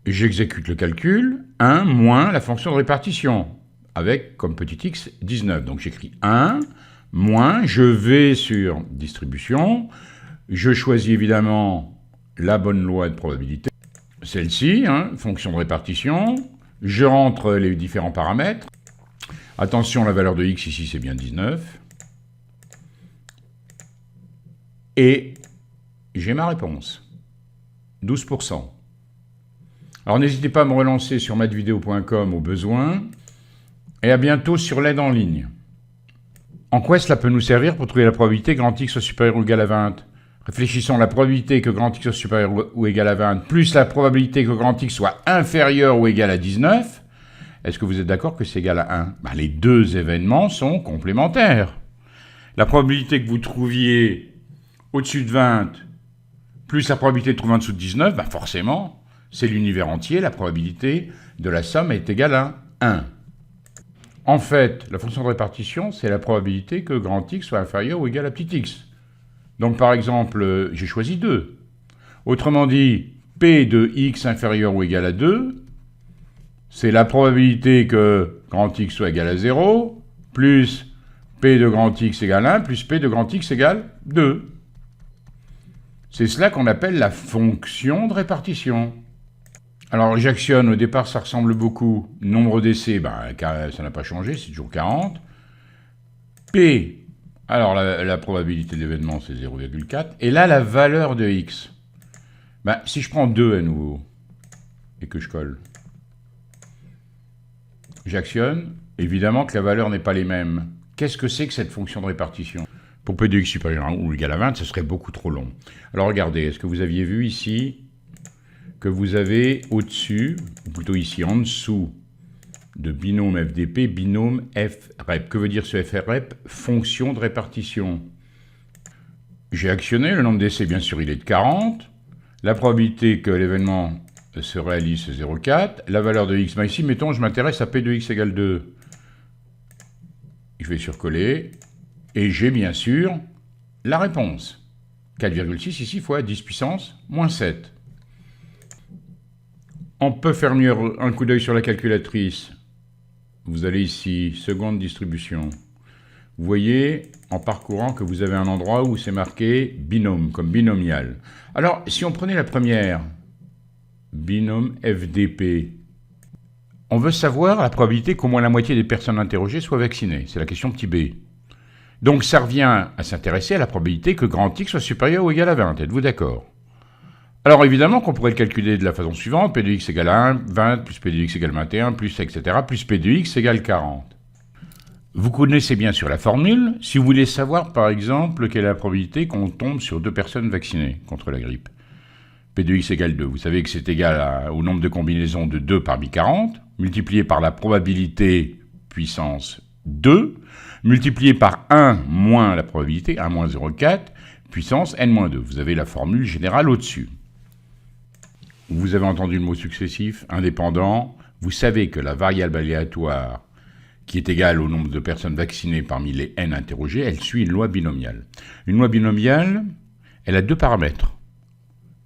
J'exécute le calcul, 1 moins la fonction de répartition, avec comme petit x 19. Donc j'écris 1 moins, je vais sur distribution, je choisis évidemment la bonne loi de probabilité, celle-ci, fonction de répartition, je rentre les différents paramètres. Attention, la valeur de x ici c'est bien 19. Et j'ai ma réponse, 12%. Alors n'hésitez pas à me relancer sur mathsvideo.com au besoin, et à bientôt sur l'aide en ligne. En quoi cela peut nous servir pour trouver la probabilité que grand X soit supérieur ou égal à 20 ? Réfléchissons à la probabilité que grand X soit supérieur ou égal à 20, plus la probabilité que grand X soit inférieur ou égal à 19. Est-ce que vous êtes d'accord que c'est égal à 1 ? Les deux événements sont complémentaires. La probabilité que vous trouviez au-dessus de 20, plus la probabilité de trouver en dessous de 19, forcément, c'est l'univers entier, la probabilité de la somme est égale à 1. En fait, la fonction de répartition, c'est la probabilité que grand X soit inférieur ou égal à petit x. Donc par exemple, j'ai choisi 2. Autrement dit, P de x inférieur ou égal à 2, c'est la probabilité que grand X soit égal à 0, plus P de grand X égale 1, plus P de grand X égale 2. C'est cela qu'on appelle la fonction de répartition. Alors j'actionne, au départ ça ressemble beaucoup, nombre d'essais, ça n'a pas changé, c'est toujours 40. P, alors la probabilité d'événement c'est 0,4, et là la valeur de x. Si je prends 2 à nouveau, et que je colle, j'actionne, évidemment que la valeur n'est pas les mêmes. Qu'est-ce que c'est que cette fonction de répartition ? Pour P de x supérieur ou égal à 20, ce serait beaucoup trop long. Alors regardez, est-ce que vous aviez vu ici que vous avez au-dessus, ou plutôt ici en dessous, de binôme FDP, binôme FREP. Que veut dire ce FREP ? Fonction de répartition. J'ai actionné, le nombre d'essais, bien sûr, il est de 40. La probabilité que l'événement se réalise, c'est 0,4. La valeur de x, ici, mettons, je m'intéresse à P de x égale 2. Je vais surcoller, et j'ai bien sûr la réponse. 4,6 ici fois 10 puissance moins 7. On peut faire mieux un coup d'œil sur la calculatrice. Vous allez ici, seconde distribution. Vous voyez, en parcourant, que vous avez un endroit où c'est marqué binôme, comme binomial. Alors, si on prenait la première, binôme FDP, on veut savoir la probabilité qu'au moins la moitié des personnes interrogées soient vaccinées. C'est la question petit b. Donc, ça revient à s'intéresser à la probabilité que grand X soit supérieur ou égal à 20. Êtes-vous d'accord ? Alors évidemment qu'on pourrait le calculer de la façon suivante, P de x égale à 1, 20, plus P de x égale 21, plus etc., plus P de x égale 40. Vous connaissez bien sûr la formule, si vous voulez savoir par exemple quelle est la probabilité qu'on tombe sur 2 personnes vaccinées contre la grippe. P de x égale 2, vous savez que c'est égal au nombre de combinaisons de 2 parmi 40, multiplié par la probabilité puissance 2, multiplié par 1 moins la probabilité, 1 moins 0,4, puissance n-2. Vous avez la formule générale au-dessus. Vous avez entendu le mot successif, indépendant. Vous savez que la variable aléatoire, qui est égale au nombre de personnes vaccinées parmi les n interrogées, elle suit une loi binomiale. Une loi binomiale, elle a 2 paramètres.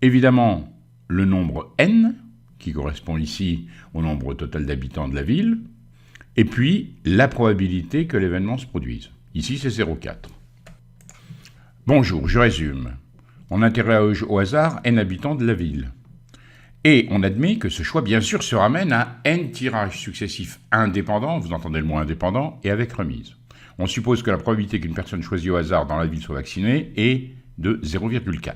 Évidemment, le nombre n, qui correspond ici au nombre total d'habitants de la ville, et puis la probabilité que l'événement se produise. Ici, c'est 0,4. Bonjour, je résume. On interroge au hasard n habitants de la ville. Et on admet que ce choix, bien sûr, se ramène à n tirages successifs indépendants, vous entendez le mot indépendant, et avec remise. On suppose que la probabilité qu'une personne choisie au hasard dans la ville soit vaccinée est de 0,4.